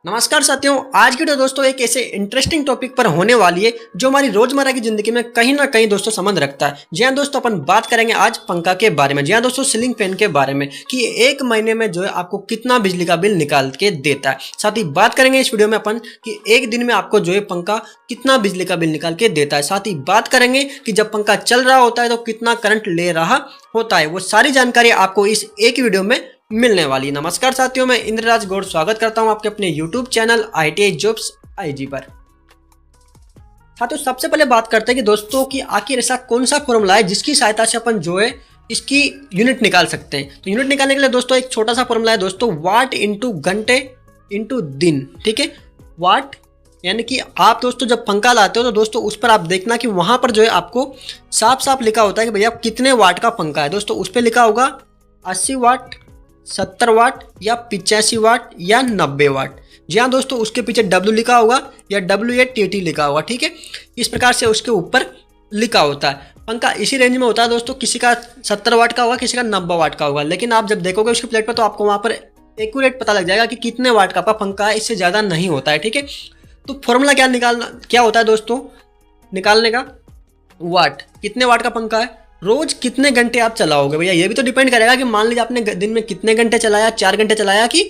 नमस्कार साथियों, आज की वीडियो दोस्तों एक ऐसे इंटरेस्टिंग टॉपिक पर होने वाली है जो हमारी रोजमर्रा की जिंदगी में कहीं ना कहीं दोस्तों संबंध रखता है। जी हाँ दोस्तों, अपन बात करेंगे आज पंखा के बारे में। जी हाँ दोस्तों, सीलिंग फैन के बारे में कि एक महीने में जो है आपको कितना बिजली का बिल निकाल के देता है। साथ ही बात करेंगे इस वीडियो में अपन कि एक दिन में आपको जो है पंखा कितना बिजली का बिल निकाल के देता है। साथ ही बात करेंगे कि जब पंखा चल रहा होता है तो कितना करंट ले रहा होता है। वो सारी जानकारी आपको इस एक वीडियो में मिलने वाली। नमस्कार साथियों, मैं इंद्रराज गौड़ स्वागत करता हूं आपके अपने YouTube channel ITI jobs IG पर। साथियों, सबसे पहले बात करते हैं कि दोस्तों कि आखिर ऐसा कौन सा फॉर्मूला है जिसकी सहायता से अपन जो है इसकी यूनिट निकाल सकते हैं। तो यूनिट निकालने के लिए दोस्तों एक छोटा सा फॉर्मूला है दोस्तों, वाट इंटू घंटे इंटू दिन। ठीक है, वाट यानी कि आप दोस्तों जब पंखा लाते हो तो दोस्तों उस पर आप देखना कि वहां पर जो है आपको साफ साफ लिखा होता है कि भैया कितने वाट का पंखा है। दोस्तों उस पर लिखा होगा 80 वाट, 70 वाट या 85 वाट या 90 वाट। जी हाँ दोस्तों, उसके पीछे W लिखा होगा या WATT लिखा होगा। ठीक है, इस प्रकार से उसके ऊपर लिखा होता है। पंखा इसी रेंज में होता है दोस्तों, किसी का 70 वाट का होगा, किसी का 90 वाट का होगा। लेकिन आप जब देखोगे उसकी प्लेट पर तो आपको वहाँ पर एक्यूरेट पता लग जाएगा कि कितने वाट का आपका पंखा है, इससे ज़्यादा नहीं होता है। ठीक है, तो फॉर्मूला क्या होता है दोस्तों निकालने का? वाट, कितने वाट का पंखा है, रोज कितने घंटे आप चलाओगे। भैया ये भी तो डिपेंड करेगा कि मान लीजिए आपने दिन में कितने घंटे चलाया, 4 घंटे चलाया कि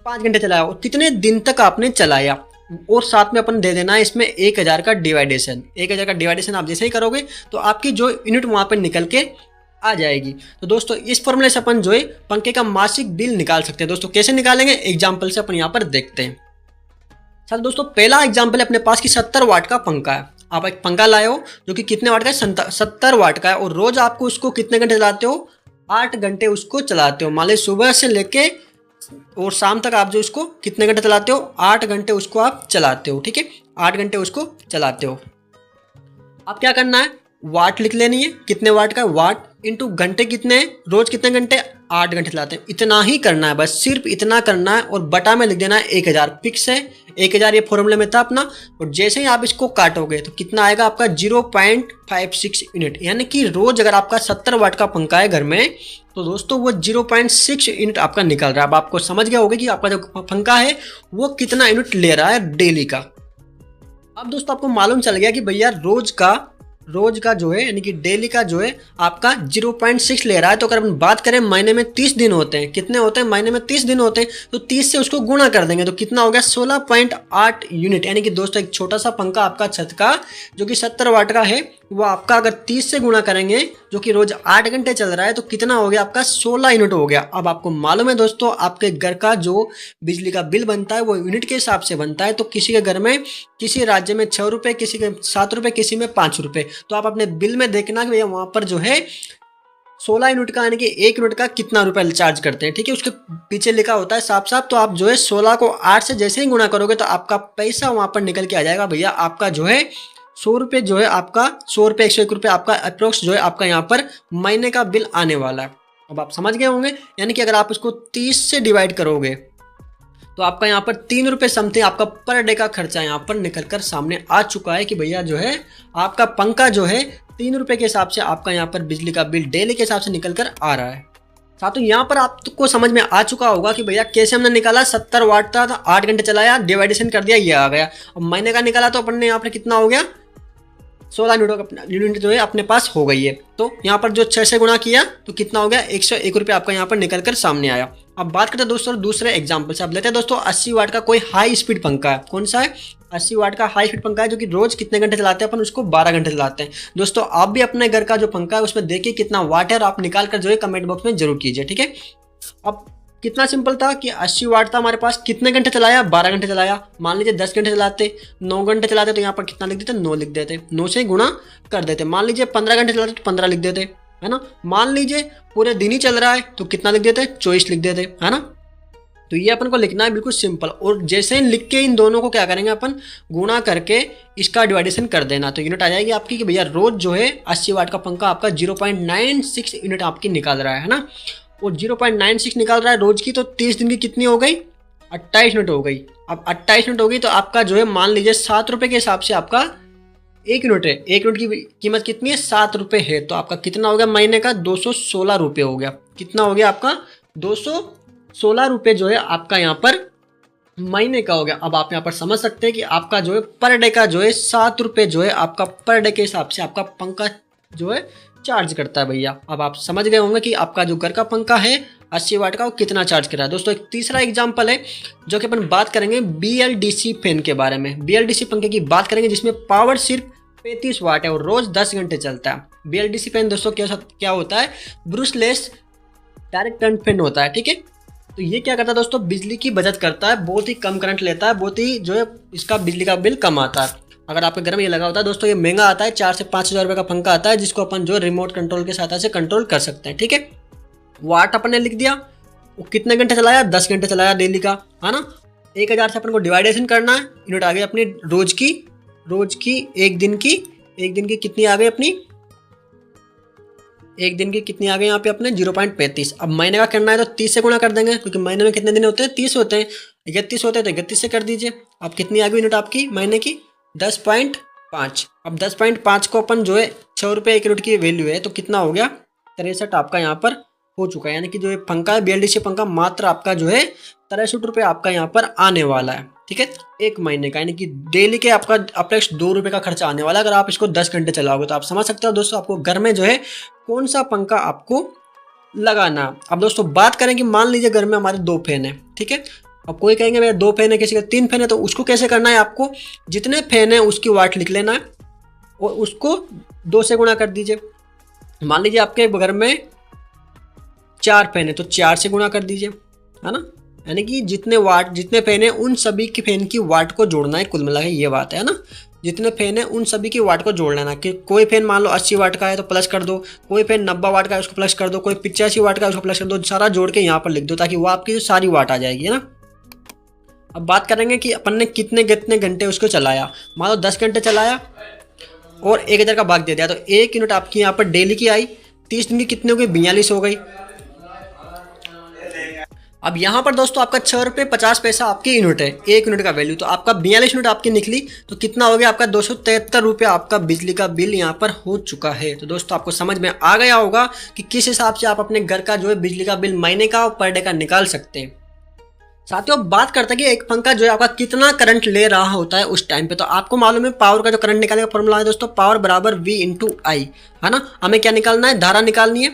5 घंटे चलाया, और कितने दिन तक आपने चलाया। और साथ में अपन दे देना है इसमें 1000 का डिवाइडेशन। 1000 का डिवाइडेशन आप जैसे ही करोगे तो आपकी जो यूनिट वहां पर निकल के आ जाएगी। तो दोस्तों इस फॉर्मूले से अपन जो है पंखे का मासिक बिल निकाल सकते हैं। दोस्तों कैसे निकालेंगे, एग्जाम्पल से अपन यहाँ पर देखते हैं। सर दोस्तों पहला एग्जाम्पल है अपने पास की 70 वाट का पंखा है। आप एक पंखा लाए हो जो कि कितने वाट का है, 70 वाट का है, और रोज आपको उसको कितने घंटे चलाते हो, 8 घंटे उसको चलाते हो। मान लीजिए सुबह से लेके और शाम तक आप जो उसको कितने घंटे चलाते हो, 8 घंटे उसको आप चलाते हो। ठीक है, 8 घंटे उसको चलाते हो। अब क्या करना है, वाट लिख लेनी है, कितने वाट का वाट इंटू घंटे कितने हैं, रोज कितने घंटे, 8 घंटे चलाते हैं। इतना ही करना है, बस सिर्फ इतना करना है, और बटा में लिख देना है 1000। फिक्स है 1000, ये फॉर्मूले में था अपना। और जैसे ही आप इसको काटोगे तो कितना आएगा आपका 0.56 यूनिट। यानी कि रोज अगर आपका 70 वाट का पंखा है घर में तो दोस्तों वो 0.6 यूनिट आपका निकल रहा है। अब आपको समझ गया होगा कि आपका जो पंखा है वो कितना यूनिट ले रहा है डेली का। अब दोस्तों आपको मालूम चल गया कि भैया रोज का जो है यानी कि डेली का जो है आपका 0.6 ले रहा है। तो अगर हम बात करें महीने में 30 दिन होते हैं, कितने होते हैं महीने में 30 दिन होते हैं, तो 30 से उसको गुणा कर देंगे तो कितना हो गया 16.8 यूनिट। यानी कि दोस्तों एक छोटा सा पंखा आपका छत का जो कि 70 वाट का है, वो आपका अगर 30 से गुणा करेंगे जो कि रोज 8 घंटे चल रहा है तो कितना हो गया आपका 16 यूनिट हो गया। अब आपको मालूम है दोस्तों आपके घर का जो बिजली का बिल बनता है वो यूनिट के हिसाब से बनता है। तो किसी के घर में किसी राज्य में 6 रुपये, किसी के 7 रुपये, किसी में 5 रुपये। तो आप अपने बिल में देखना कि भैया वहाँ पर जो है 16 यूनिट का यानी कि 1 यूनिट का कितना रुपए चार्ज करते हैं। ठीक है, उसके पीछे लिखा होता है साफ साफ। तो आप जो है 16 को 8 से जैसे ही गुणा करोगे तो आपका पैसा वहाँ पर निकल के आ जाएगा। भैया आपका जो है 100 रुपये जो है आपका 100 रुपये 101 रुपये आपका अप्रोक्स जो है आपका यहाँ पर महीने का बिल आने वाला है। अब आप समझ गए होंगे, यानी कि अगर आप इसको 30 से डिवाइड करोगे तो आपका यहाँ पर 3 रुपये समथिंग आपका पर डे का खर्चा यहाँ पर निकल कर सामने आ चुका है कि भैया जो है आपका पंखा जो है 3 रुपये के हिसाब से आपका यहाँ पर बिजली का बिल डेली के हिसाब से निकल कर आ रहा है। साथियों यहाँ पर आपको समझ में आ चुका होगा कि भैया कैसे हमने निकाला, 70 वाट था 8 घंटे चलाया, डिवाइडेशन कर दिया, ये आ गया। अब महीने का निकाला तो अपन ने यहाँ पर कितना हो गया 16 यूनिट जो है अपने पास हो गई है। तो यहाँ पर जो 6 से गुणा किया तो कितना हो गया 101 रुपये आपका यहाँ पर निकल कर सामने आया। अब बात करते हैं दोस्तों दूसरे एग्जाम्पल से। अब लेते हैं दोस्तों 80 वाट का कोई हाई स्पीड पंखा है। कौन सा है, 80 वाट का हाई स्पीड पंखा है जो कि रोज कितने घंटे चलाते हैं अपन, उसको 12 घंटे चलाते हैं। दोस्तों आप भी अपने घर का जो पंखा है उसमें देखिए कितना वाट है और आप निकाल कर जो है कमेंट बॉक्स में जरूर कीजिए। ठीक है, अब कितना सिंपल था कि 80 वाट था हमारे पास, कितने घंटे चलाया, 12 घंटे चलाया। मान लीजिए 10 घंटे चलाते, 9 घंटे चलाते तो यहाँ पर कितना लिख देते, 9 लिख देते, 9 से गुणा कर देते। मान लीजिए 15 घंटे चलाते तो 15 लिख देते, है ना। मान लीजिए पूरे दिन ही चल रहा है तो कितना लिख देते, 24 लिख देते, है ना। तो ये अपन को लिखना है बिल्कुल सिंपल। और जैसे ही लिख के इन दोनों को क्या करेंगे अपन, गुणा करके इसका डिवाइडेशन कर देना तो यूनिट आ जाएगी आपकी कि भैया रोज जो है 80 वाट का पंखा आपका 0.96 यूनिट आपकी निकाल रहा है ना। और 0.96 निकाल रहा है रोज की, तो 30 दिन की कितनी हो गई, 28 यूनिट हो गई। अब 28 यूनिट हो गई तो आपका जो है मान लीजिए 7 रुपये के हिसाब से आपका 1 यूनिट है, 1 यूनिट की कीमत कितनी है, 7 रुपये है। तो आपका कितना हो गया महीने का 216 रुपये हो गया। कितना हो गया आपका 216 रुपये जो है आपका यहाँ पर महीने का हो गया। अब आप यहाँ पर समझ सकते हैं कि आपका जो है पर डे का जो है 7 रुपये जो है आपका पर डे के हिसाब से आपका पंखा जो है चार्ज करता है भैया। अब आप समझ गए होंगे कि आपका जो घर का पंखा है 80 वाट का वो कितना चार्ज कर रहा है। दोस्तों एक तीसरा एग्जाम्पल है जो कि अपन बात करेंगे BLDC फैन के बारे में। BLDC पंखे की बात करेंगे जिसमें पावर सिर्फ 35 वाट है और रोज 10 घंटे चलता है। BLDC फैन दोस्तों क्या होता है, ब्रूसलेस डायरेक्ट करंट फैन होता है, ठीक है। तो ये क्या करता है दोस्तों, बिजली की बचत करता है, बहुत ही कम करंट लेता है, बहुत ही जो है इसका बिजली का बिल कम आता है। अगर आपके घर में ये लगा होता है दोस्तों, ये महंगा आता है, 4 से 5 हज़ार रुपये का पंखा आता है जिसको अपन जो रिमोट कंट्रोल के सहायता से कंट्रोल कर सकते हैं, ठीक है। वाट अपन ने लिख दिया, वो कितने घंटे चलाया, 10 घंटे चलाया डेली का, है ना। 1000 से अपन को डिवाइडेशन करना है, यूनिट आ गई अपनी रोज की एक दिन की कितनी आ गई अपनी, एक दिन की कितनी आ गई यहाँ पे अपने 0.35। अब महीने का करना है तो 30 से गुणा कर देंगे क्योंकि महीने में कितने दिन होते हैं, 30 होते हैं, 31 होते हैं तो 31 से कर दीजिए। अब कितनी आ गई यूनिट आपकी महीने की 10.5। अब 10.5 को अपन जो है 6 रुपये एक यूनिट की वैल्यू है तो कितना हो गया 63 आपका यहाँ पर हो चुका है। यानी कि जो ये पंखा है BLDC पंखा मात्र आपका जो है 63 रुपये आपका यहाँ पर आने वाला है, ठीक है, एक महीने का। यानी कि डेली के आपका अप्रोक्स 2 रुपये का खर्चा आने वाला है अगर आप इसको 10 घंटे चलाओगे। तो आप समझ सकते हो दोस्तों आपको घर में जो है कौन सा पंखा आपको लगाना। अब दोस्तों बात करें कि मान लीजिए घर में हमारे 2 फैन है, ठीक है। अब कोई कहेंगे मेरे 2 फैन है, किसी का 3 फैन है, तो उसको कैसे करना है, आपको जितने फैन है उसकी वाट लिख लेना है और उसको 2 से गुणा कर दीजिए। मान लीजिए आपके घर में 4 फैन है तो 4 से गुणा कर दीजिए, है ना। यानी कि जितने फैन है उन सभी की फैन की वाट को जोड़ना है, कुल मिला के ये बात है ना। जितने फैन है उन सभी की वाट को जोड़ लेना। कि कोई फैन मान लो 80 वाट का है तो प्लस कर दो, कोई फैन 90 वाट का है उसको प्लस कर दो, कोई 85 वाट का है उसको प्लस कर दो, सारा जोड़ के यहाँ पर लिख दो ताकि वो आपकी जो सारी वाट आ जाएगी, है ना। अब बात करेंगे कि अपन ने कितने घंटे उसको चलाया। मान लो 10 घंटे चलाया और 1000 का भाग दे दिया तो 1 यूनिट आपकी यहाँ पर डेली की आई, 30 दिन की कितनी हो गई, 42 हो गई। अब यहाँ पर दोस्तों आपका 6 रुपये 50 पैसा आपकी यूनिट है, 1 यूनिट का वैल्यू, तो आपका 42 यूनिट आपकी निकली तो कितना हो गया आपका 273 रुपये आपका बिजली का बिल यहाँ पर हो चुका है। तो दोस्तों आपको समझ में आ गया होगा कि किस हिसाब से आप अपने घर का जो है बिजली का बिल महीने का और पर डे का निकाल सकते हैं। साथियों बात करते हैं कि एक पंखा जो है आपका कितना करंट ले रहा होता है उस टाइम पे। तो आपको मालूम है पावर का जो करंट निकालने का फॉर्मूला है दोस्तों, पावर बराबर V × I, है ना। हमें क्या निकालना है, धारा निकालनी है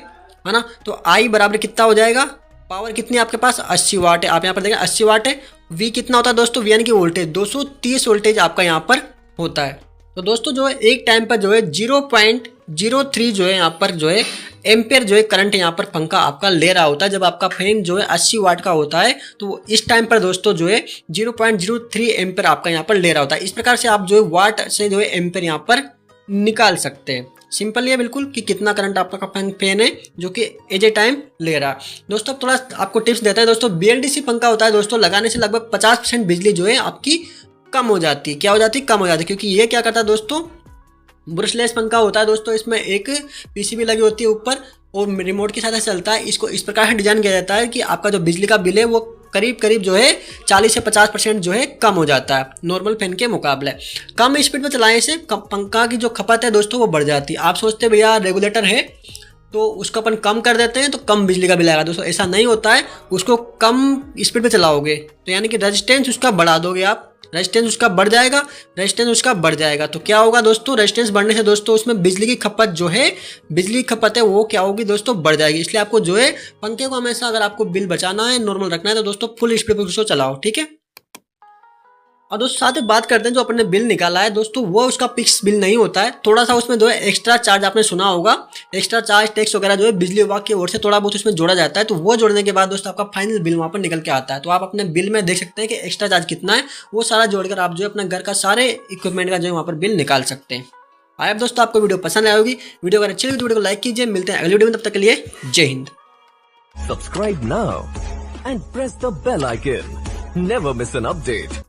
ना। तो I बराबर कितना हो जाएगा, पावर कितनी आपके पास 80 वाट है, आप यहाँ पर देखें 80 वाट है। V कितना होता है दोस्तों, V यानी कि वोल्टेज 230 वोल्टेज आपका यहाँ पर होता है। तो दोस्तों जो है एक टाइम पर जो है 0.03 जो है यहाँ पर जो है एम्पेयर जो है करंट यहाँ पर पंखा आपका ले रहा होता है। जब आपका फैन जो है 80 वाट का होता है तो इस टाइम पर दोस्तों जो है 0.03 एम्पेयर आपका यहाँ पर ले रहा होता है। इस प्रकार से आप जो है वाट से जो है एम्पेयर यहाँ पर निकाल सकते हैं। सिंपल है बिल्कुल कि कितना करंट आपका फैन है जो कि एज ए टाइम ले रहा है। दोस्तों थोड़ा आपको टिप्स देते हैं दोस्तों। BLDC पंखा होता है दोस्तों, लगाने से लगभग 50% बिजली जो है आपकी कम हो जाती है। क्या हो जाती है, कम हो जाती है, क्योंकि ये क्या करता है दोस्तों, ब्रशलेस पंखा होता है दोस्तों। इसमें एक PCB लगी होती है ऊपर और रिमोट के साथ चलता है। इसको इस प्रकार से डिजाइन किया जाता है कि आपका जो बिजली का बिल है वो करीब जो है 40 से 50% जो है कम हो जाता है नॉर्मल फैन के मुकाबले। कम स्पीड में चलाने से पंखा की जो खपत है दोस्तों वो बढ़ जाती है। आप सोचते हैं भैया रेगुलेटर है तो उसको अपन कम कर देते हैं तो कम बिजली का बिल आएगा, दोस्तों ऐसा नहीं होता है। उसको कम स्पीड में चलाओगे तो यानी कि रेजिस्टेंस उसका बढ़ा दोगे आप, रेजिस्टेंस उसका बढ़ जाएगा तो क्या होगा दोस्तों, रेजिस्टेंस बढ़ने से दोस्तों उसमें बिजली की खपत है वो क्या होगी दोस्तों, बढ़ जाएगी। इसलिए आपको जो है पंखे को हमेशा अगर आपको बिल बचाना है, नॉर्मल रखना है तो दोस्तों फुल स्पीड पर उसको चलाओ, ठीक है। और दोस्तों साथ ही बात करते हैं जो अपने बिल निकाला है दोस्तों वो उसका फिक्स बिल नहीं होता है। थोड़ा सा उसमें जो है एक्स्ट्रा चार्ज आपने सुना होगा, एक्स्ट्रा चार्ज टैक्स वगैरह जो है बिजली विभाग की ओर से थोड़ा बहुत उसमें जोड़ा जाता है। तो वो जोड़ने के बाद दोस्तों आपका फाइनल बिल वहाँ पर निकल के आता है। तो आप अपने बिल में देख सकते हैं कि एक्स्ट्रा चार्ज कितना है, वो सारा जोड़कर आप जो है अपने घर का सारे इक्विपमेंट का जो है वहाँ पर बिल निकाल सकते हैं। आए दोस्तों आपको वीडियो पसंद आई होगी, वीडियो अगर अच्छी लगी तो वीडियो को लाइक कीजिए। मिलते हैं अगली वीडियो में, तब तक के लिए जय Hind. Subscribe now and press the bell icon. Never miss an update.